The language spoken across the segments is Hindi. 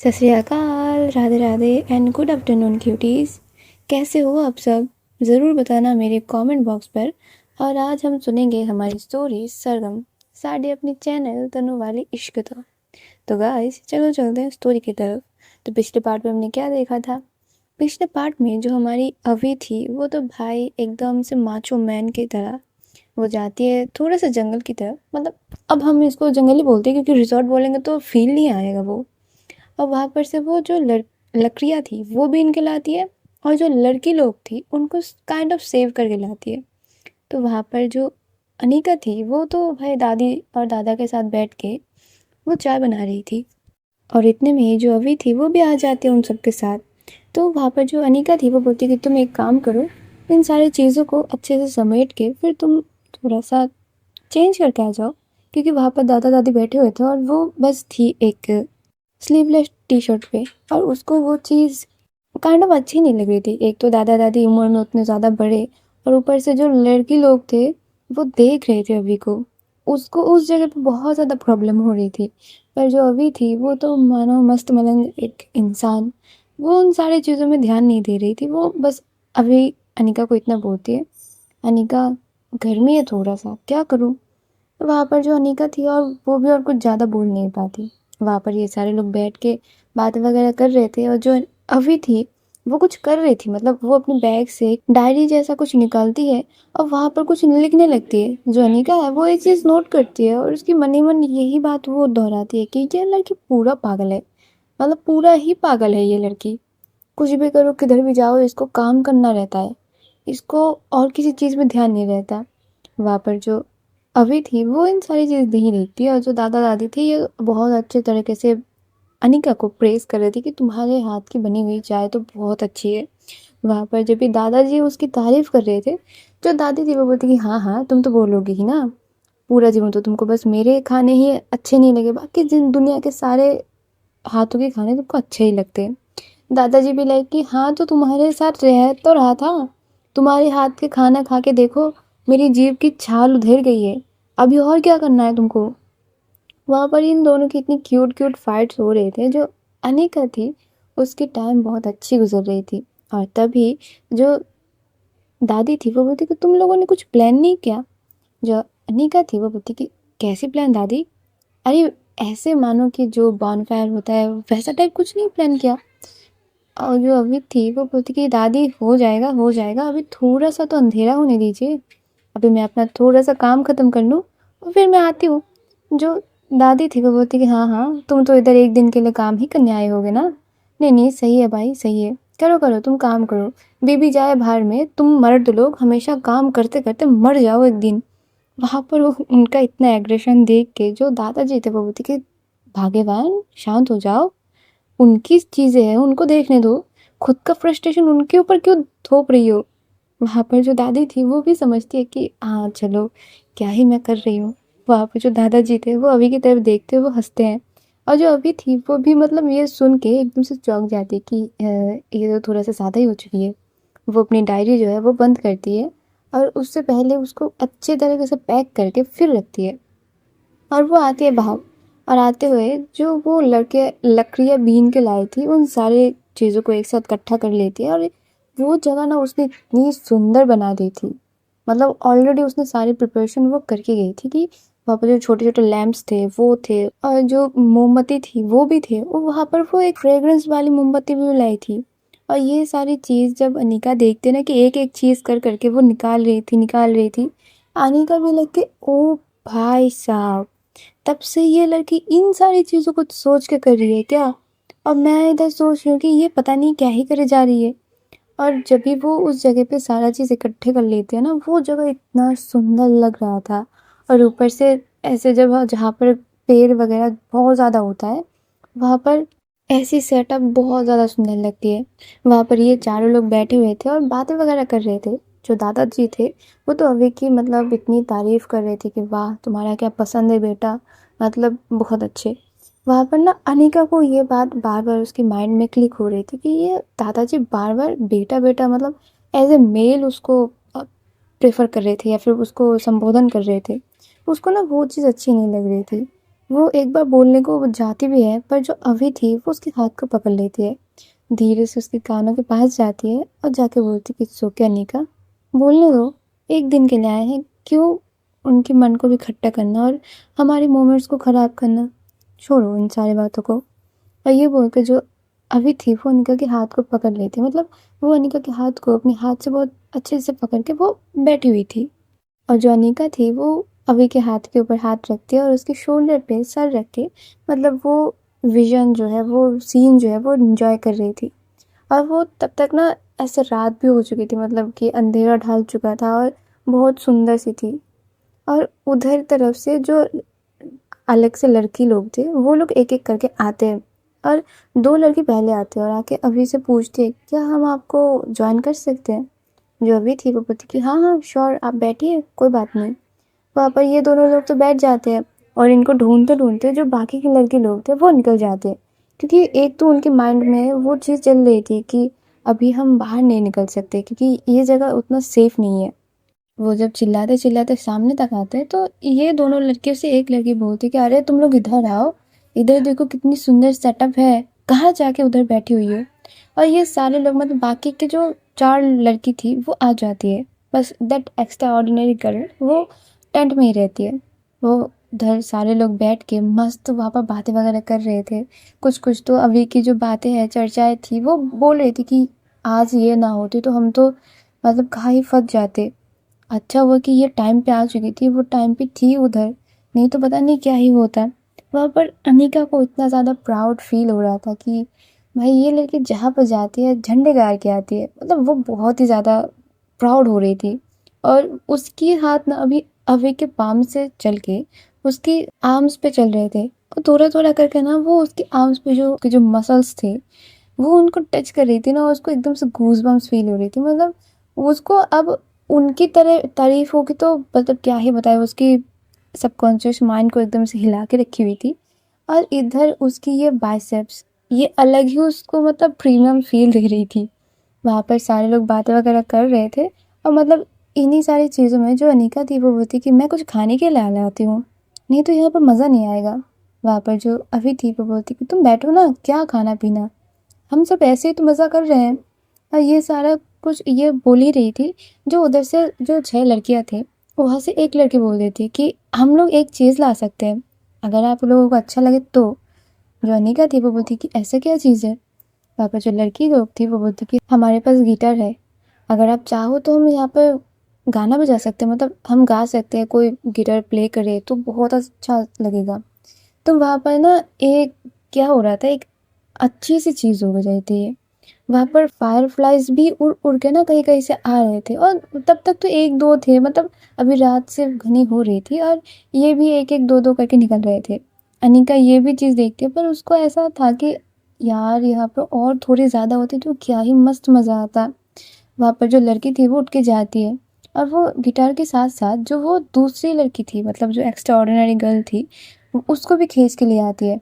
सत श्री अकाल, Radhe Radhe and good afternoon cuties. कैसे हो आप सब? ज़रूर बताना मेरे कमेंट बॉक्स पर। और आज हम सुनेंगे हमारी स्टोरी सरगम साढ़े अपनी चैनल तनु वाली इश्क तो गाइस चलो चलते हैं स्टोरी की तरफ। तो पिछले पार्ट में हमने क्या देखा था? पिछले पार्ट में जो हमारी अवी थी वो तो भाई एकदम से माचो मैन की तरह वो जाती है थोड़ा सा जंगल की तरफ। मतलब अब हम इसको जंगल ही बोलते हैं क्योंकि रिजॉर्ट बोलेंगे तो फील नहीं आएगा वो। और वहाँ पर से वो जो लकड़ियाँ थी वो भी इनके लाती है और जो लड़की लोग थी उनको काइंड ऑफ सेव करके लाती है। तो वहाँ पर जो अनिका थी वो तो भाई दादी और दादा के साथ बैठ के वो चाय बना रही थी। और इतने में ही जो अभी थी वो भी आ जाती है उन सबके साथ। तो वहाँ पर जो अनिका थी वो बोलती कि तुम एक काम करो, इन सारी चीज़ों को अच्छे से समेट के फिर तुम थोड़ा सा चेंज करके आ जाओ। क्योंकि वहाँ पर दादा दादी बैठे हुए थे और वो बस थी एक स्लीवलेस टी शर्ट पे और उसको वो चीज़ काइंड ऑफ अच्छी नहीं लग रही थी। एक तो दादा दादी उम्र में उतने ज़्यादा बड़े और ऊपर से जो लड़की लोग थे वो देख रहे थे अभी को, उसको उस जगह पे बहुत ज़्यादा प्रॉब्लम हो रही थी। पर जो अभी थी वो तो मानो मस्त मलंग एक इंसान, वो उन सारी चीज़ों में ध्यान नहीं दे रही थी। वो बस अभी अनिका को इतना बोलती है, अनिका गर्मी है थोड़ा सा, क्या करूँ? वहाँ पर जो अनिका थी और वो भी और कुछ ज़्यादा बोल नहीं पाती। वहाँ पर ये सारे लोग बैठ के बातें वगैरह कर रहे थे और जो अभी थी वो कुछ कर रही थी। मतलब वो अपने बैग से डायरी जैसा कुछ निकालती है और वहाँ पर कुछ लिखने लगती है। जो अनिका है वो एक चीज़ नोट करती है और उसकी मन ही मन यही बात वो दोहराती है कि ये लड़की पूरा पागल है। मतलब पूरा ही पागल है ये लड़की। कुछ भी करो, किधर भी जाओ, इसको काम करना रहता है, इसको और किसी चीज़ में ध्यान नहीं रहता। वहाँ पर जो अभी थी वो इन सारी चीज़ नहीं देखती और जो दादा दादी थी ये बहुत अच्छे तरीके से अनिका को प्रेज़ कर रही थी कि तुम्हारे हाथ की बनी हुई चाय तो बहुत अच्छी है। वहाँ पर जब भी दादाजी उसकी तारीफ़ कर रहे थे, जो दादी थी वो बोलती कि हाँ हाँ तुम तो बोलोगे ही ना, पूरा जीवन तो तुमको बस मेरे खाने ही अच्छे नहीं लगे, बाकी जिन दुनिया के सारे हाथों के खाने तुमको अच्छे ही लगते हैं। दादाजी भी लाइक कि हाँ तो तुम्हारे साथ रह तो रहा था, तुम्हारे हाथ के खाना खा के देखो मेरी जीभ की छाल उधेड़ गई है, अभी और क्या करना है तुमको। वहाँ पर इन दोनों की इतनी क्यूट क्यूट फाइट्स हो रहे थे। जो अनिका थी उसकी टाइम बहुत अच्छी गुजर रही थी और तभी जो दादी थी वो बोलती कि तुम लोगों ने कुछ प्लान नहीं किया। जो अनिका थी वो बोलती कि कैसी प्लान दादी? अरे ऐसे मानो कि जो बॉनफायर होता है वैसा टाइप कुछ नहीं प्लान किया। और जो अभी थी वो बोलती कि दादी हो जाएगा हो जाएगा, अभी थोड़ा सा तो अंधेरा होने दीजिए, अभी मैं अपना थोड़ा सा काम ख़त्म कर लूँ और फिर मैं आती हूँ। जो दादी थी वो बोलती कि हाँ हाँ तुम तो इधर एक दिन के लिए काम ही करने आए होगे ना। नहीं नहीं सही है भाई सही है, करो करो तुम काम करो, बीबी जाए बाहर में, तुम मर्द लोग हमेशा काम करते करते मर जाओ एक दिन। वहाँ पर वो उनका इतना एग्रेशन देख के जो दादाजी थे वो बोलते कि भाग्यवान शांत हो जाओ, उनकी चीज़ें हैं उनको देखने दो, खुद का फ्रस्ट्रेशन उनके ऊपर क्यों थोप रही हो। वहाँ पर जो दादी थी वो भी समझती है कि हाँ चलो क्या ही मैं कर रही हूँ। वहाँ पर जो दादाजी थे वो अभी की तरफ देखते हुए वो हंसते हैं। और जो अभी थी वो भी मतलब ये सुन के एकदम से चौंक जाती है कि ये तो थोड़ा सा ज़्यादा ही हो चुकी है। वो अपनी डायरी जो है वो बंद करती है और उससे पहले उसको अच्छे तरीके से पैक करके फिर रखती है। और वो आती है बाहर और आते हुए जो वो लड़के लकड़ियाँ बीन के लाई थी उन सारे चीज़ों को एक साथ इकट्ठा कर लेती है। और वो जगह ना उसने इतनी सुंदर बना दी थी। मतलब ऑलरेडी उसने सारी प्रिपरेशन वो करके गई थी कि वहाँ पर जो छोटे छोटे लैम्प्स थे वो थे और जो मोमबत्ती थी वो भी थे, और वहाँ पर वो एक फ्रेग्रेंस वाली मोमबत्ती भी लाई थी। और ये सारी चीज़ जब अनिका देखते ना कि एक एक चीज़ कर करके वो निकाल रही थी, अनिका भी लग के ओ भाई साहब, तब से ये लड़की इन सारी चीज़ों को सोच के कर रही है क्या? और मैं इधर सोच रही हूँ कि ये पता नहीं क्या ही करे जा रही है। और जब भी वो उस जगह पे सारा चीज़ इकट्ठे कर लेते हैं ना, वो जगह इतना सुंदर लग रहा था। और ऊपर से ऐसे जब जहाँ पर पेड़ वगैरह बहुत ज़्यादा होता है वहाँ पर ऐसी सेटअप बहुत ज़्यादा सुंदर लगती है। वहाँ पर ये चारों लोग बैठे हुए थे और बातें वगैरह कर रहे थे। जो दादाजी थे वो तो अभी की मतलब इतनी तारीफ़ कर रहे थे कि वाह तुम्हारा क्या पसंद है बेटा, मतलब बहुत अच्छे। वहाँ पर ना अनिका को ये बात बार बार उसकी माइंड में क्लिक हो रही थी कि ये दादाजी बार बार बेटा बेटा मतलब एज ए मेल उसको प्रेफर कर रहे थे या फिर उसको संबोधन कर रहे थे। उसको ना वो चीज़ अच्छी नहीं लग रही थी। वो एक बार बोलने को वो जाती भी है, पर जो अभी थी वो उसके हाथ को पकड़ लेती है, धीरे से उसके कानों के पास जाती है और जाके बोलती कि सो क्या निका, बोलने दो, एक दिन के लिए आए हैं, क्यों उनके मन को भी खट्टा करना और हमारे मोमेंट्स को ख़राब करना, छोड़ो इन सारी बातों को। और ये बोल के जो अभी थी वो अनिका के हाथ को पकड़ लेती, मतलब वो अनिका के हाथ को अपने हाथ से बहुत अच्छे से पकड़ के वो बैठी हुई थी। और जो अनिका थी वो अभी के हाथ के ऊपर हाथ रखती है और उसके शोल्डर पे सर रख के, मतलब वो विजन जो है, वो सीन जो है वो एंजॉय कर रही थी। और वो तब तक ना ऐसे रात भी हो चुकी थी, मतलब कि अंधेरा ढल चुका था और बहुत सुंदर सी थी। और उधर तरफ से जो अलग से लड़की लोग थे वो लोग एक एक करके आते हैं, और दो लड़की पहले आते हैं और आके अभी से पूछते हैं क्या हम आपको ज्वाइन कर सकते हैं। जो अभी थी वो बोलती कि हाँ हाँ श्योर, आप बैठिए, कोई बात नहीं। वहाँ पर ये दोनों लोग तो बैठ जाते हैं और इनको ढूंढते ढूंढते जो बाकी के लड़के लोग थे वो निकल जाते हैं, क्योंकि एक तो उनके माइंड में वो चीज़ चल रही थी कि अभी हम बाहर नहीं निकल सकते क्योंकि ये जगह उतना सेफ नहीं है। वो जब चिल्लाते चिल्लाते सामने तक आते हैं तो ये दोनों लड़कियों से एक लड़की बोलती कि अरे तुम लोग इधर आओ, इधर देखो कितनी सुंदर सेटअप है, कहाँ जाके उधर बैठी हुई हो। और ये सारे लोग, मतलब बाकी के जो चार लड़की थी वो आ जाती है, बस दैट एक्स्ट्रा ऑर्डिनरी गर्ल वो टेंट में ही रहती है। वो उधर सारे लोग बैठ के मस्त वहाँ पर बातें वगैरह कर रहे थे। कुछ कुछ तो अभी की जो बातें हैं, चर्चाएं थी, वो बोल रही थी कि आज ये ना होती तो हम तो मतलब कहाँ ही फंस जाते। अच्छा हुआ कि ये टाइम पे आ चुकी थी, वो टाइम पे थी उधर, नहीं तो पता नहीं क्या ही होता। वहाँ पर अनिका को इतना ज़्यादा प्राउड फील हो रहा था कि भाई ये लड़की जहाँ पर जाती है झंडे गाड़ के आती है, मतलब वो बहुत ही ज़्यादा प्राउड हो रही थी। और उसकी हाथ ना अभी अभी के पाम से चल के उसकी आर्म्स पे चल रहे थे, और थोड़ा थोड़ा करके ना वो उसकी आर्म्स पे जो मसल्स थे वो उनको टच कर रही थी ना, और उसको एकदम से गूज बम्स फील हो रही थी। मतलब उसको अब उनकी तरह तारीफ होगी तो मतलब क्या ही बताए, उसकी सबकॉन्शियस माइंड को एकदम से हिला के रखी हुई थी। और इधर उसकी ये बाइसेप्स, ये अलग ही उसको मतलब प्रीमियम फील दे रही थी। वहाँ पर सारे लोग बातें वगैरह कर रहे थे, और मतलब इन्हीं सारी चीज़ों में जो अनिका थी वो बोलती कि मैं कुछ खाने के लिए लाती हूँ, नहीं तो यहाँ पर मज़ा नहीं आएगा। वहाँ पर जो अभी थी वो बोलती कि तुम बैठो ना, क्या खाना पीना, हम सब ऐसे ही तो मज़ा कर रहे हैं। और ये सारा कुछ ये बोल ही रही थी। जो उधर से जो 6 लड़कियाँ थी, वहाँ से एक लड़की बोल रही थी कि हम लोग एक चीज़ ला सकते हैं, अगर आप लोगों को अच्छा लगे तो। जो अनिका थी वो बोलती कि ऐसा क्या चीज़ है। वहाँ पर जो लड़की लोग थी वो बोलती कि हमारे पास गिटार है, अगर आप चाहो तो हम यहाँ पर गाना बजा सकते हैं, मतलब हम गा सकते हैं, कोई गिटार प्ले करे तो बहुत अच्छा लगेगा। तो वहाँ पर ना एक क्या हो रहा था, एक अच्छी सी चीज़ हो गई थी। वहाँ पर फायरफ्लाइज भी उड़ उड़ के ना कहीं कहीं से आ रहे थे, और तब तक तो एक दो थे, मतलब अभी रात से घनी हो रही थी और ये भी एक एक दो दो करके निकल रहे थे। अनिका ये भी चीज़ देखती है, पर उसको ऐसा था कि यार यहाँ पर और थोड़ी ज़्यादा होती तो क्या ही मस्त मज़ा आता। वहाँ पर जो लड़की थी वो उठ के जाती है, और वो गिटार के साथ साथ जो वो दूसरी लड़की थी, मतलब जो एक्स्ट्रा ऑर्डिनरी गर्ल थी, उसको भी खींच के ले आती है।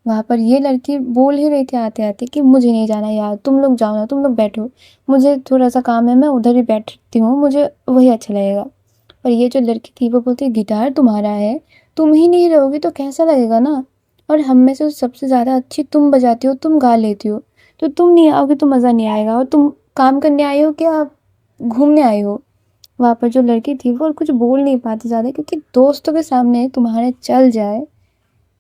वहाँ पर ये लड़की बोल ही रही थी आते आते कि मुझे नहीं जाना यार, तुम लोग जाओ ना, तुम लोग बैठो, मुझे थोड़ा सा काम है, मैं उधर ही बैठती हूँ, मुझे वही अच्छा लगेगा। और ये जो लड़की थी वो बोलती गिटार तुम्हारा है, तुम ही नहीं रहोगी तो कैसा लगेगा ना, और हम में से सबसे ज़्यादा अच्छी तुम बजाती हो, तुम गा लेती हो, तो तुम नहीं आओगे तो मज़ा नहीं आएगा, और तुम काम करने आई हो क्या घूमने आई हो। वहाँ पर जो लड़की थी वो कुछ बोल नहीं पाती ज़्यादा, क्योंकि दोस्तों के सामने तुम्हारे चल जाए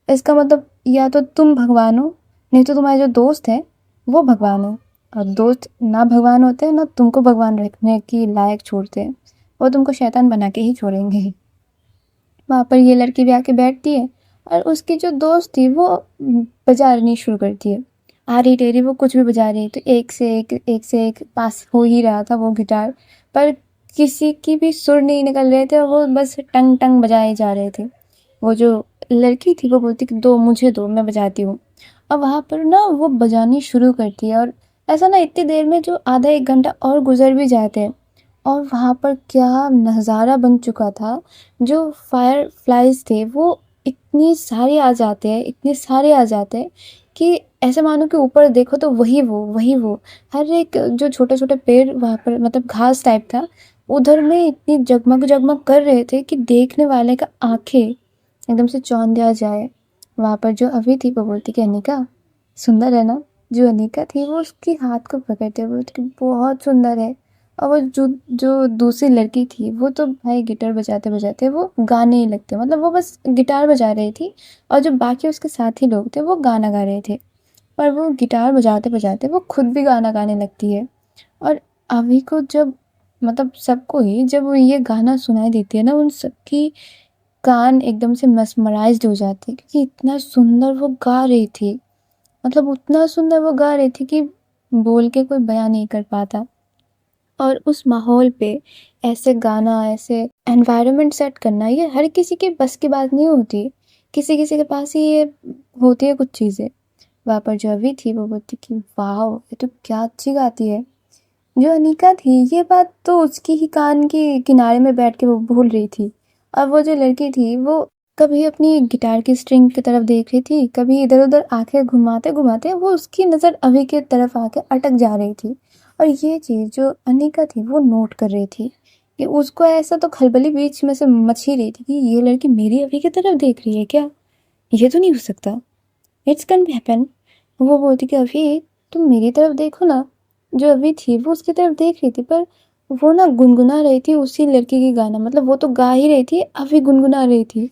इसका मतलब या तो तुम भगवान हो, नहीं तो तुम्हारे जो दोस्त हैं वो भगवान हो। और दोस्त ना भगवान होते हैं ना तुमको भगवान रखने की लायक छोड़ते हैं, वो तुमको शैतान बना के ही छोड़ेंगे। वहाँ पर ये लड़की भी आके बैठती है, और उसकी जो दोस्त थी वो बजानी शुरू करती है, आ रही टेरी वो कुछ भी बजा रही है, तो एक से एक पास हो ही रहा था वो गिटार, पर किसी की भी सुर नहीं निकल रहे थे, और वो बस टंग टंग बजाए जा रहे थे। वो जो लड़की थी वो बोलती कि दो मुझे दो, मैं बजाती हूँ। और वहाँ पर ना वो बजानी शुरू करती है, और ऐसा ना इतनी देर में जो आधा एक घंटा और गुजर भी जाते हैं, और वहाँ पर क्या नज़ारा बन चुका था। जो फायर फ्लाइज थे वो इतनी सारे आ जाते हैं, इतने सारे आ जाते हैं कि ऐसे मानो कि ऊपर देखो तो वही वो हर एक जो छोटे छोटे पेड़ वहाँ पर, मतलब घास टाइप था, उधर में इतनी जगमग जगमग कर रहे थे कि देखने वाले का आंखें एकदम से चौंधिया जाए। वहाँ पर जो अभी थी वो बोलती कि अनिका सुंदर है ना। जो अनिका थी वो उसकी हाथ को पकड़ते हुए बोलती कि बहुत सुंदर है। और वो जो जो दूसरी लड़की थी वो तो भाई गिटार बजाते बजाते वो गाने ही लगते, मतलब वो बस गिटार बजा रही थी और जो बाकी उसके साथी लोग थे वो गाना गा रहे थे। पर वो गिटार बजाते बजाते वो खुद भी गाना गाने लगती है। और अभी को जब मतलब सबको ही जब वो ये गाना सुनाई देती है ना, उन सबकी कान एकदम से mesmerized हो जाते हैं क्योंकि इतना सुंदर वो गा रही थी। मतलब उतना सुंदर वो गा रही थी कि बोल के कोई बयान नहीं कर पाता। और उस माहौल पे ऐसे गाना, ऐसे एनवायरनमेंट सेट करना ये हर किसी के बस की बात नहीं होती। किसी किसी के पास ही ये होती है कुछ चीज़ें। वहाँ पर जो अभी थी वो बोलती कि वाह ये तो क्या अच्छी गाती है। जो अनिका थी ये बात तो उसकी ही कान के किनारे में बैठ के वो भूल रही थी। और वो जो लड़की थी वो कभी अपनी गिटार की स्ट्रिंग की तरफ देख रही थी, कभी इधर उधर आंखें घुमाते घुमाते वो उसकी नज़र अभी की तरफ आके अटक जा रही थी। और ये चीज़ जो अनिका थी वो नोट कर रही थी कि उसको ऐसा तो खलबली बीच में से मच ही रही थी कि ये लड़की मेरी अभी की तरफ देख रही है क्या, ये तो नहीं हो सकता, इट्स कैन बी हैपन। वो बोलती कि अभी तुम मेरी तरफ देखो ना। जो अभी थी वो उसकी तरफ देख रही थी पर वो ना गुनगुना रही थी उसी लड़की की गाना, मतलब वो तो गा ही रही थी अभी गुनगुना रही थी।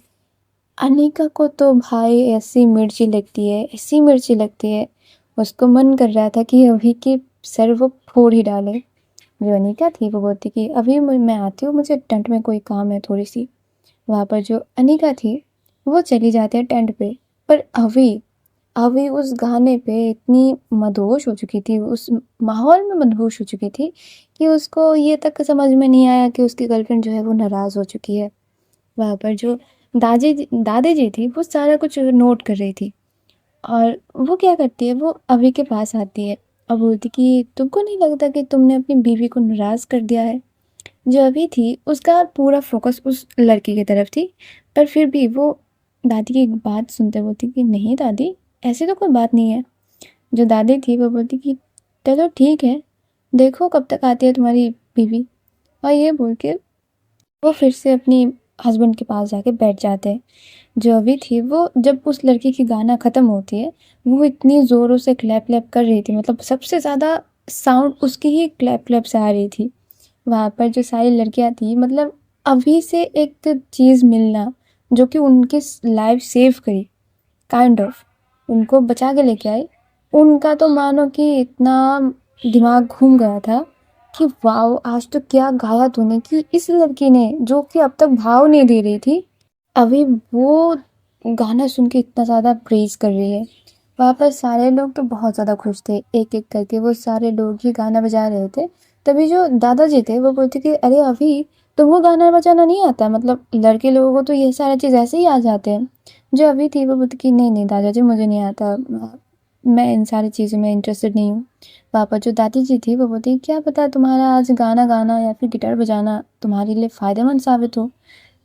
अनिका को तो भाई ऐसी मिर्ची लगती है, ऐसी मिर्ची लगती है, उसको मन कर रहा था कि अभी की सर वो फोड़ ही डाले। जो अनिका थी वो बोलती कि अभी मैं आती हूँ, मुझे टेंट में कोई काम है थोड़ी सी। वहाँ पर जो अनिका थी वो चली जाती है टेंट पे। पर अभी अभी उस गाने पे इतनी मदहोश हो चुकी थी, उस माहौल में मदहोश हो चुकी थी कि उसको ये तक समझ में नहीं आया कि उसकी गर्लफ्रेंड जो है वो नाराज़ हो चुकी है। वहाँ पर जो दादी जी थी वो सारा कुछ नोट कर रही थी। और वो क्या करती है, वो अभी के पास आती है और बोलती कि तुमको नहीं लगता कि तुमने अपनी बीवी को नाराज़ कर दिया है। जो अभी थी उसका पूरा फोकस उस लड़की की तरफ थी। पर फिर भी वो दादी की एक बात सुनते बोलती कि नहीं दादी, ऐसी तो कोई बात नहीं है। जो दादी थी वो बोलती कि चलो ठीक है, देखो कब तक आती है तुम्हारी बीवी। और ये बोल के वो फिर से अपनी हस्बैंड के पास जाके बैठ जाते हैं। जो अभी थी वो जब उस लड़की की गाना ख़त्म होती है वो इतनी ज़ोरों से क्लैप क्लैप कर रही थी, मतलब सबसे ज़्यादा साउंड उसकी ही क्लैप क्लैप से आ रही थी। वहाँ पर जो सारी लड़कियाँ थी, मतलब अभी से एक चीज़ मिलना जो कि उनकी लाइफ सेव करी, काइंड ऑफ उनको बचा के लेके आई। उनका तो मानो कि इतना दिमाग घूम गया था कि वाओ आज तो क्या गाया तूने, कि इस लड़की ने जो कि अब तक भाव नहीं दे रही थी अभी वो गाना सुन के इतना ज़्यादा प्रेज कर रही है। वहाँ पर सारे लोग तो बहुत ज़्यादा खुश थे, एक एक करके वो सारे लोग ही गाना बजा रहे थे। तभी जो दादाजी थे वो बोलते कि अरे अभी तुमको गाना बजाना नहीं आता, मतलब लड़के लोगों को तो ये सारा चीज़ ऐसे ही आ जाते हैं। जो अभी थी वो बोलती कि नहीं नहीं दादाजी मुझे नहीं आता, मैं इन सारी चीज़ों में इंटरेस्टेड नहीं हूँ। पापा जो दादी जी थी वो बोलती क्या पता तुम्हारा आज गाना गाना या फिर गिटार बजाना तुम्हारे लिए फ़ायदेमंद साबित हो,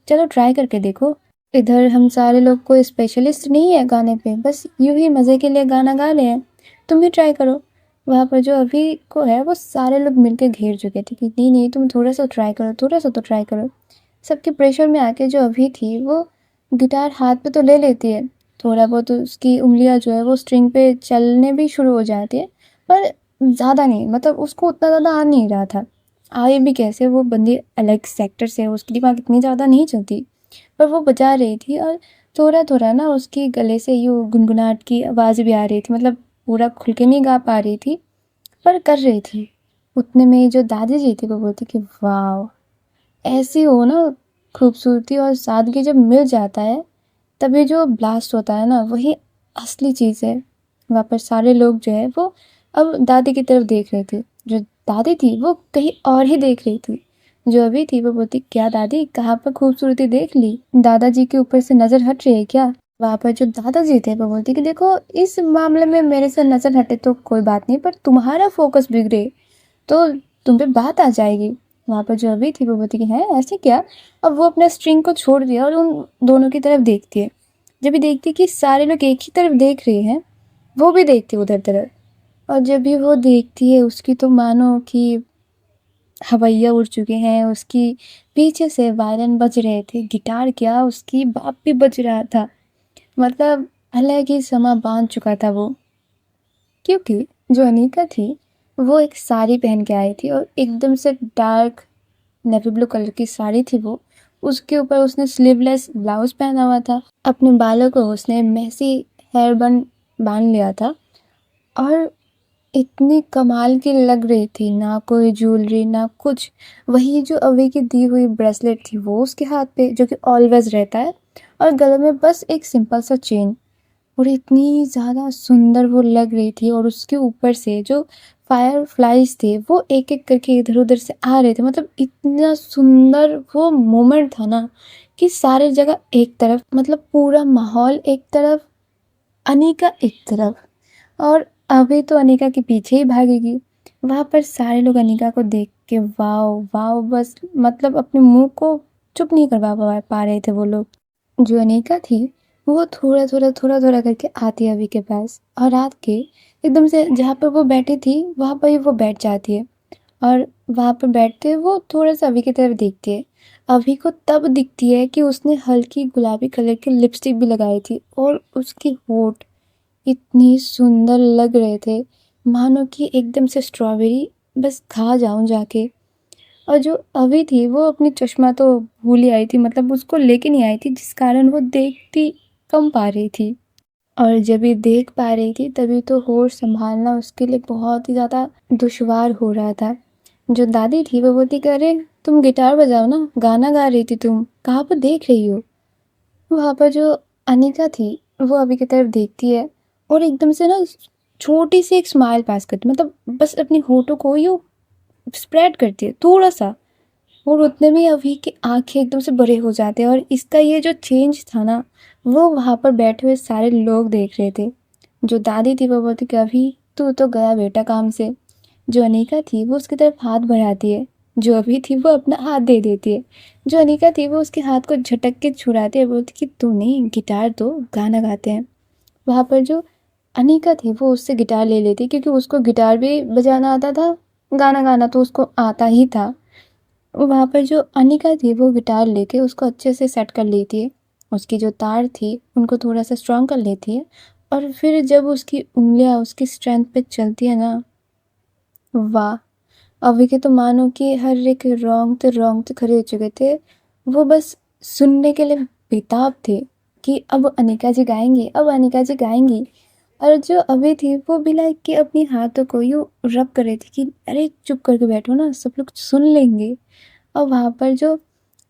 चलो ट्राई करके देखो। इधर हम सारे लोग कोई स्पेशलिस्ट नहीं है गाने पे, बस यूं ही मज़े के लिए गाना गा रहे हैं, तुम भी ट्राई करो। वहाँ पर जो अभी को है वो सारे लोग मिलके घेर चुके थे कि नहीं नहीं तुम थोड़ा सा ट्राई करो, थोड़ा सा तो ट्राई करो। सबके प्रेशर में आके जो अभी थी वो गिटार हाथ पे तो ले लेती है, थोड़ा बहुत उसकी उंगलियां जो है वो स्ट्रिंग पे चलने भी शुरू हो जाती है, पर ज़्यादा नहीं, मतलब उसको उतना ज़्यादा आ नहीं रहा था। आए भी कैसे, वो बंदी अलग सेक्टर से है, उसकी दिमाग इतनी ज़्यादा नहीं चलती। पर वो बजा रही थी और थोड़ा थोड़ा ना उसके गले से यूँ गुनगुनाहट की आवाज़ भी आ रही थी, मतलब पूरा खुल के नहीं गा पा रही थी पर कर रही थी। उतने में जो दादी जी थी वो बोलती कि वाह ऐसी हो ना खूबसूरती और सादगी जब मिल जाता है तभी जो ब्लास्ट होता है ना वही असली चीज़ है। वहाँ पर सारे लोग जो है वो अब दादी की तरफ देख रहे थे, जो दादी थी वो कहीं और ही देख रही थी। जो अभी थी वो बोलती क्या दादी कहाँ पर खूबसूरती देख ली, दादाजी के ऊपर से नज़र हट रही है क्या। वहाँ पर जो दादाजी थे वो बोलती कि देखो इस मामले में मेरे से नज़र हटे तो कोई बात नहीं, पर तुम्हारा फोकस बिगड़े तो तुम पे बात आ जाएगी। वहाँ पर जो अभी थी वो बोलती कि हैं ऐसे क्या। अब वो अपना स्ट्रिंग को छोड़ दिया और उन दोनों की तरफ देखती है। जब भी देखती है कि सारे लोग एक ही तरफ देख रहे हैं वो भी देखती है उधर तरफ। और जब भी वो देखती है उसकी तो मानो कि हवैया उड़ चुके हैं, उसकी पीछे से वायलिन बज रहे थे, गिटार क्या उसकी बाप भी बज रहा था। मतलब अलग ही समा बांध चुका था वो, क्योंकि जो अनीका थी वो एक साड़ी पहन के आई थी और एकदम से डार्क नेवी ब्लू कलर की साड़ी थी वो। उसके ऊपर उसने स्लीवलेस ब्लाउज पहना हुआ था। अपने बालों को उसने मैसी हेयर बन बांध लिया था और इतनी कमाल की लग रही थी। ना कोई ज्वेलरी ना कुछ, वही जो अभी की दी हुई ब्रेसलेट थी वो उसके हाथ पे जो कि ऑलवेज रहता है, और गले में बस एक सिंपल सा चेन। और इतनी ज़्यादा सुंदर वो लग रही थी, और उसके ऊपर से जो फायर फ्लाइज थे वो एक एक करके इधर उधर से आ रहे थे। मतलब इतना सुंदर वो मोमेंट था ना कि सारे जगह एक तरफ, मतलब पूरा माहौल एक तरफ, अनीका एक तरफ, और अभी तो अनीका के पीछे ही भागेगी। वहाँ पर सारे लोग अनीका को देख के वाओ वाओ बस मतलब अपने मुंह को चुप नहीं करवा पा रहे थे वो लोग। जो अनीका थी वो थोड़ा थोड़ा करके आती है अभी के पास, और आके एकदम से जहाँ पर वो बैठी थी वहाँ पर ही वो बैठ जाती है। और वहाँ पर बैठते वो थोड़ा सा अभी की तरफ देखती है। अभी को तब दिखती है कि उसने हल्की गुलाबी कलर की लिपस्टिक भी लगाई थी, और उसके होठ इतनी सुंदर लग रहे थे मानो कि एकदम से स्ट्रॉबेरी, बस खा जाऊं जाके। और जो अभी थी वो अपनी चश्मा तो भूल ही आई थी, मतलब उसको लेके नहीं आई थी, जिस कारण वो देखती कम पा रही थी। और जब ये देख पा रही थी तभी तो होश संभालना उसके लिए बहुत ही ज़्यादा दुश्वार हो रहा था। जो दादी थी वो बोलती कि अरे तुम गिटार बजाओ ना, गाना गा रही थी, तुम कहाँ पर देख रही हो। वहाँ पर जो अनीका थी वो अभी की तरफ देखती है और एकदम से ना छोटी सी एक स्माइल पास करती, मतलब बस अपनी होठों को यूँ स्प्रेड करती है थोड़ा सा, और उतने में अभी की आंखें एकदम से बड़े हो जाते हैं। और इसका ये जो चेंज था ना वो वहाँ पर बैठे हुए सारे लोग देख रहे थे। जो दादी थी वो बोलती कि अभी तू तो गया बेटा काम से। जो अनीका थी वो उसकी तरफ हाथ बढ़ाती है, जो अभी थी वो अपना हाथ दे देती है। जो अनीका थी वो उसके हाथ को झटक के छुड़ाती है, बोलती कि तू नहीं, गिटार दो, गाना गाते हैं। वहाँ पर जो अनीका थी वो उससे गिटार ले लेती, क्योंकि उसको गिटार भी बजाना आता था, गाना गाना तो उसको आता ही था। वहाँ पर जो अनीका थी वो गिटार लेके उसको अच्छे से सेट कर लेती है, उसकी जो तार थी उनको थोड़ा सा स्ट्रॉन्ग कर लेती है। और फिर जब उसकी उंगलियाँ उसकी स्ट्रेंथ पे चलती है ना, वाह, अभी के तो मानो कि हर एक रोंगटे खड़े हो चुके थे। वो बस सुनने के लिए बेताब थे कि अब अनीका जी गाएंगी, अब अनीका जी गाएंगी। और जो अभी थी वो भी लाइक कि अपनी हाथों को यूँ रब कर रही थी कि अरे चुप करके बैठो ना, सब लोग सुन लेंगे। और वहाँ पर जो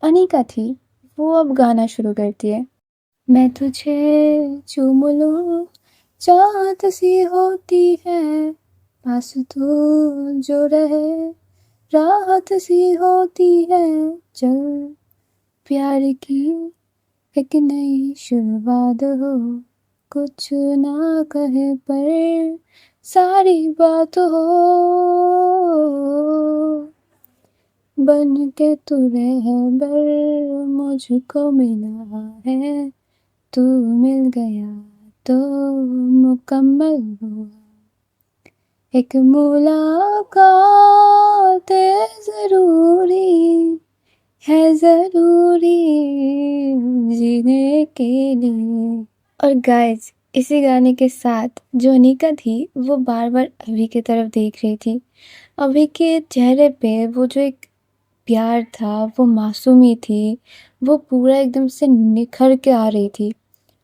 अनीका थी वो अब गाना शुरू करती है। मैं तुझे चूम लूं, चाहत सी होती है, पास तू जो रहे, राहत सी होती है, चल प्यार की एक नई शुरुआत हो, कुछ ना कहे पर सारी बात हो, बन के तू रहबर मुझको मिला है, तू मिल गया तो मुकम्मल हुआ, एक मुलाकात ज़रूरी है, ज़रूरी जीने के लिए। और गाइस इसी गाने के साथ जो अनीका थी वो बार बार अभी की तरफ देख रही थी। अभी के चेहरे पे वो जो एक प्यार था, वो मासूमी थी, वो पूरा एकदम से निखर के आ रही थी।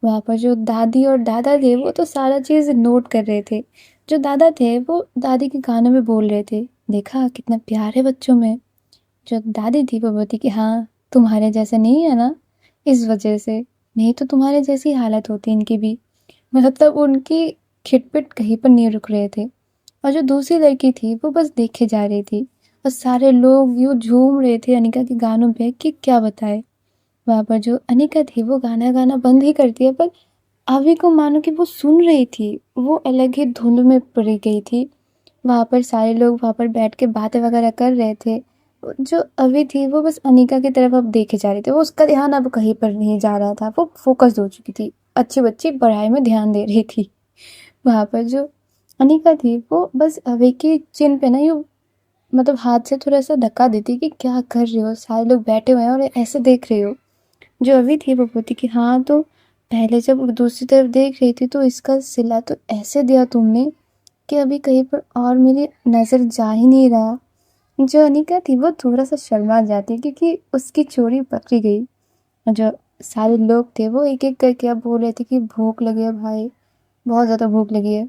वहाँ पर जो दादी और दादा थे वो तो सारा चीज़ नोट कर रहे थे। जो दादा थे वो दादी के गानों में बोल रहे थे, देखा कितना प्यार है बच्चों में। जो दादी थी वो बोलती कि हाँ, तुम्हारे जैसे नहीं है ना, इस वजह से, नहीं तो तुम्हारे जैसी हालत होती इनकी भी। मतलब उनकी खिटपिट कहीं पर नहीं रुक रहे थे। और जो दूसरी लड़की थी वो बस देखे जा रही थी, और सारे लोग यूँ झूम रहे थे अनिका के गानों पे कि क्या बताए। वहाँ पर जो अनिका थी वो गाना गाना बंद ही करती है, पर अभी को मानो कि वो सुन रही थी, वो अलग ही धुंध में पड़ी गई थी। वहाँ पर सारे लोग वहाँ पर बैठ के बातें वगैरह कर रहे थे। जो अभी थी वो बस अनिका की तरफ अब देखे जा रही थी, वो उसका ध्यान अब कहीं पर नहीं जा रहा था, वो फोकस हो चुकी थी, अच्छी बच्ची पढ़ाई में ध्यान दे रही थी। वहाँ पर जो अनिका थी वो बस अभी की चिन पे ना यूँ मतलब हाथ से थोड़ा सा धक्का देती कि क्या कर रहे हो, सारे लोग बैठे हुए हैं और ऐसे देख रहे हो। जो अभी थी वो बोलती कि हाँ तो पहले जब दूसरी तरफ देख रही थी तो इसका सिला तो ऐसे दिया तुमने कि अभी कहीं पर और मेरी नज़र जा ही नहीं रहा। जो अनिका थी वो थोड़ा-सा शर्मा जाती क्योंकि उसकी चोरी पकड़ी गई। और जो सारे लोग थे वो एक-एक करके अब बोल रहे थे कि भूख लगी है भाई, बहुत ज़्यादा भूख लगी है।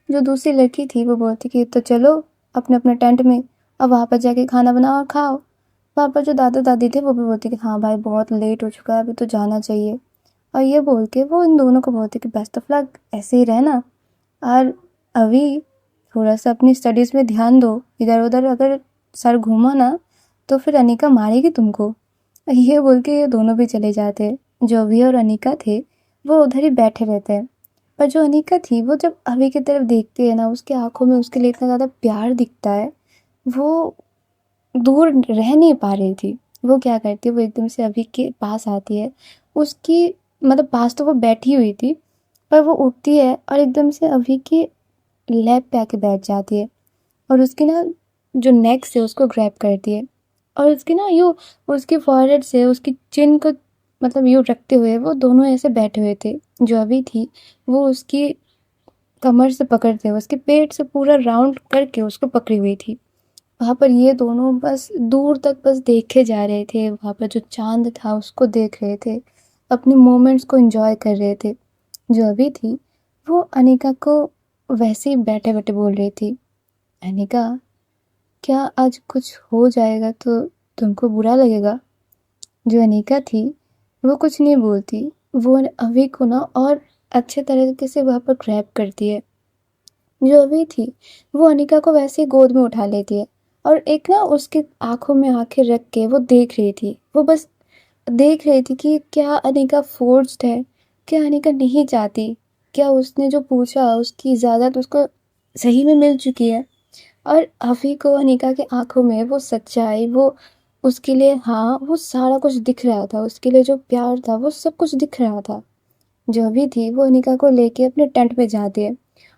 जो दूसरी लड़की थी वो बोलती कि तो चलो अपने-अपने टेंट में, अब वहाँ पर जाके खाना बनाओ और खाओ। वहाँ पर जो दादा-दादी थे वो भी बोलते कि हाँ भाई बहुत लेट हो चुका है, अभी तो जाना चाहिए। और ये बोल के वो इन दोनों को बोलते कि बेस्ट ऑफ लक, ऐसे ही रहना और अभी थोड़ा-सा अपनी स्टडीज़ में ध्यान दो, इधर-उधर अगर सर घूमा ना तो फिर अनिका मारेगी तुमको। ये बोल के ये दोनों भी चले जाते। जो अभि और अनिका थे वो उधर ही बैठे रहते हैं। पर जो अनिका थी वो जब अभि की तरफ देखती है ना, उसकी आँखों में उसके लिए इतना ज़्यादा प्यार दिखता है, वो दूर रह नहीं पा रही थी। वो क्या करती है, वो एकदम से अभि के पास आती है। उसकी मतलब पास तो वो बैठी हुई थी, पर वो उठती है और एकदम से अभि के लैप पे आके बैठ जाती है और उसकी ना जो नेक से उसको ग्रैब करती है और उसकी ना यूँ उसकी फॉरहेड से उसकी चिन को मतलब यूँ रखते हुए वो दोनों ऐसे बैठे हुए थे। जो अभी थी वो उसकी कमर से पकड़ते हुए उसके पेट से पूरा राउंड करके उसको पकड़ी हुई थी। वहाँ पर ये दोनों बस दूर तक बस देखे जा रहे थे, वहाँ पर जो चाँद था उसको देख रहे थे, अपने मोमेंट्स को एन्जॉय कर रहे थे। जो अभी थी वो अनिका को वैसे ही बैठे-बैठे बोल रही थी, अनिका क्या आज कुछ हो जाएगा तो तुमको बुरा लगेगा? जो अनिका थी वो कुछ नहीं बोलती, वो अभि को ना और अच्छे तरीके से वहाँ पर ग्रैब करती है। जो अभि थी वो अनिका को वैसे ही गोद में उठा लेती है और एक ना उसके आँखों में आँखें रख के वो देख रही थी। वो बस देख रही थी कि क्या अनिका फ़ोर्स्ड है? क्या अनिका नहीं चाहती? क्या उसने जो पूछा उसकी इजाज़त उसको सही में मिल चुकी है? और अभि को अनिका की आँखों में वो सच्चाई, वो उसके लिए हाँ, वो सारा कुछ दिख रहा था, उसके लिए जो प्यार था वो सब कुछ दिख रहा था। जो अभि थी वो अनिका को लेके अपने टेंट पे जाती है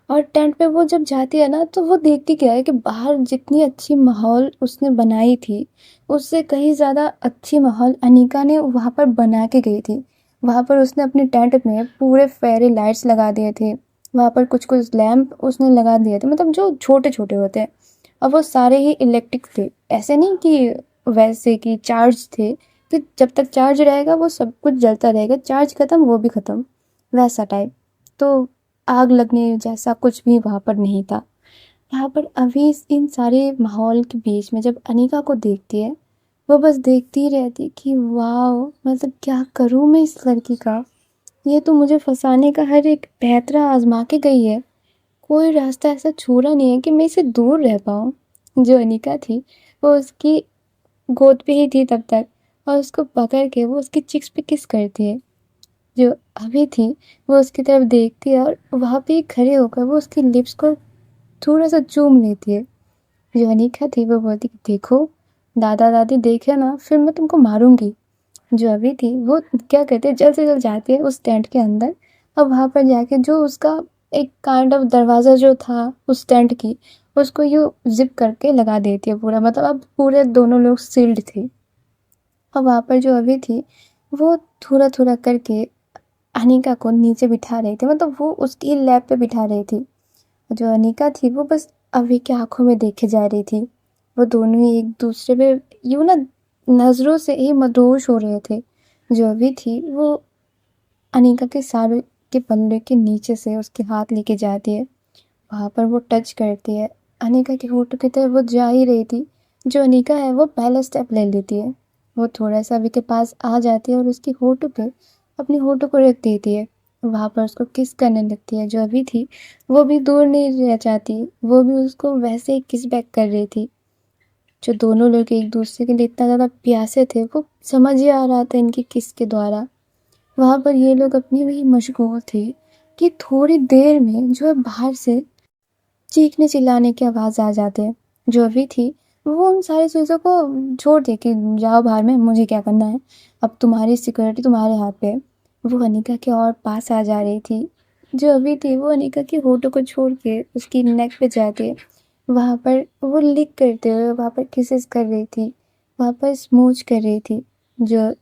और टेंट पे वो जब जाती है ना तो वो देखती क्या है कि बाहर जितनी अच्छी माहौल उसने बनाई थी, उससे कहीं ज़्यादा अच्छी माहौल अनिका ने वहाँ पर बना के गई थी। वहाँ पर उसने अपने टेंट में पूरे फेरी लाइट्स लगा दिए थे, वहाँ पर कुछ-कुछ लैंप उसने लगा दिए थे, मतलब जो छोटे-छोटे होते हैं। और वो सारे ही इलेक्ट्रिक थे, ऐसे नहीं कि वैसे कि चार्ज थे कि जब तक चार्ज रहेगा वो सब कुछ जलता रहेगा, चार्ज खत्म वो भी खत्म, वैसा टाइप। तो आग लगने जैसा कुछ भी वहाँ पर नहीं था। यहाँ पर अभी इन सारे माहौल के बीच में जब अनिका को देखती है, वो बस देखती ही रहती कि वाओ! मतलब क्या करूँ मैं इस लड़की का? ये तो मुझे फँसाने का हर एक पैंतरा आज़मा के गई है। कोई रास्ता ऐसा छोड़ा नहीं है कि मैं इससे दूर रह पाऊँ। जो अनिका थी वो उसकी गोद पे ही थी तब तक और उसको पकड़ के वो उसकी चिक्स पे किस करती है। जो अभी थी वो उसकी तरफ देखती है और वहाँ पे ही खड़े होकर वो उसकी लिप्स को थोड़ा-सा चूम लेती है। जो अनिका थी वो बोलती कि देखो, दादा-दादी देखे ना फिर मैं तुमको मारूँगी। जो अभी थी वो क्या कहते हैं जल्द से जल्द जाती है उस टेंट के अंदर और वहाँ पर जाके जो उसका एक काइंड ऑफ दरवाज़ा जो था उस टेंट की, उसको यूँ ज़िप करके लगा देती है पूरा, मतलब अब पूरे दोनों लोग सील्ड थे। और वहाँ पर जो अभी थी वो थोड़ा-थोड़ा करके अनिका को नीचे बिठा रही थी, मतलब वो उसकी लैप पे बिठा रही थी। जो अनिका थी वो बस अभि की आँखों में देखे जा रही थी। वो दोनों ही एक-दूसरे पे यूँ ना नज़रों से ही मदहोश हो रहे थे। जो अभि थी वो अनिका के साड़ी के पल्ले के नीचे से उसके हाथ लेके जाती है। वहाँ पर वो टच करती है। अनिका के होठों की तरफ वो जा ही रही थी। जो अनिका है वो पहला स्टेप ले लेती है। वो थोड़ा-सा अभि के पास आ जाती है और उसके होठों पे अपने होठों को रख देती है। वहाँ पर उसको किस करने लगती है। जो अभि थी वो भी दूर नहीं रह जाती। वो भी उसको वैसे ही किस बैक कर रही थी। जो दोनों लोग एक-दूसरे के लिए इतना ज़्यादा प्यासे थे वो समझ ही आ रहा था इनकी किस के द्वारा। वहाँ पर ये लोग अपने में ही मशगूल थे कि थोड़ी देर में जो है बाहर से चीखने चिल्लाने की आवाज़ आ जाते हैं। जो अभी थी वो उन सारी चीज़ों को छोड़ दे कि जाओ बाहर में, मुझे क्या करना है, अब तुम्हारी सिक्योरिटी तुम्हारे हाथ पे है। वो अनिका के और पास आ जा रही थी। जो अभी थी वो अनिका के होठों को छोड़ के उसकी नेक पे जाके वहाँ पर वो लिक करते हुए वहाँ पर किसेस कर रही थी, वहाँ पर स्मूच कर रही थी। जो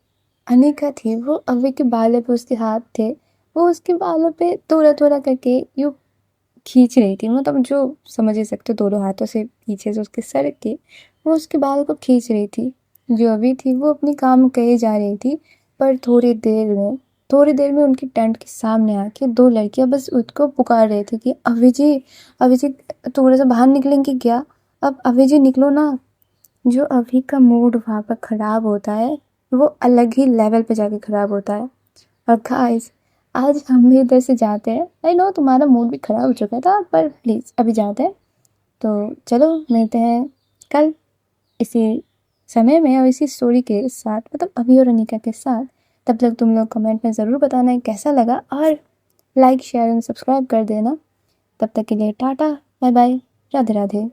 अनिका थी, वो अभी के बालों पे उसके हाथ थे, वो उसके बालों पे थोड़ा-थोड़ा करके यूँ खींच रही थी, मतलब जो समझ ही सकते हो दोनों हाथों से पीछे से उसके सर के वो उसके बाल को खींच रही थी। जो अभी थी वो अपनी काम कही जा रही थी, पर थोड़ी देर में उनके टेंट के सामने आके 2 लड़कियाँ बस उसको पुकार रही थी कि अभी जी थोड़ा सा बाहर निकलेंगी क्या? अब अभी जी निकलो ना। जो अभी का मूड वहाँ पर ख़राब होता है, वो अलग ही लेवल पे जाके ख़राब होता है। और गाइस, आज हम भी इधर से जाते हैं। आई नो तुम्हारा मूड भी ख़राब हो चुका था, पर प्लीज़ अभी जाते हैं। तो चलो मिलते हैं कल इसी समय में और इसी स्टोरी के साथ, मतलब अभी और अनिका के साथ। तब तक तुम लोग कमेंट में ज़रूर बताना है कैसा लगा, और लाइक शेयर एंड सब्सक्राइब कर देना। तब तक के लिए टाटा, बाय बाय, राधे राधे।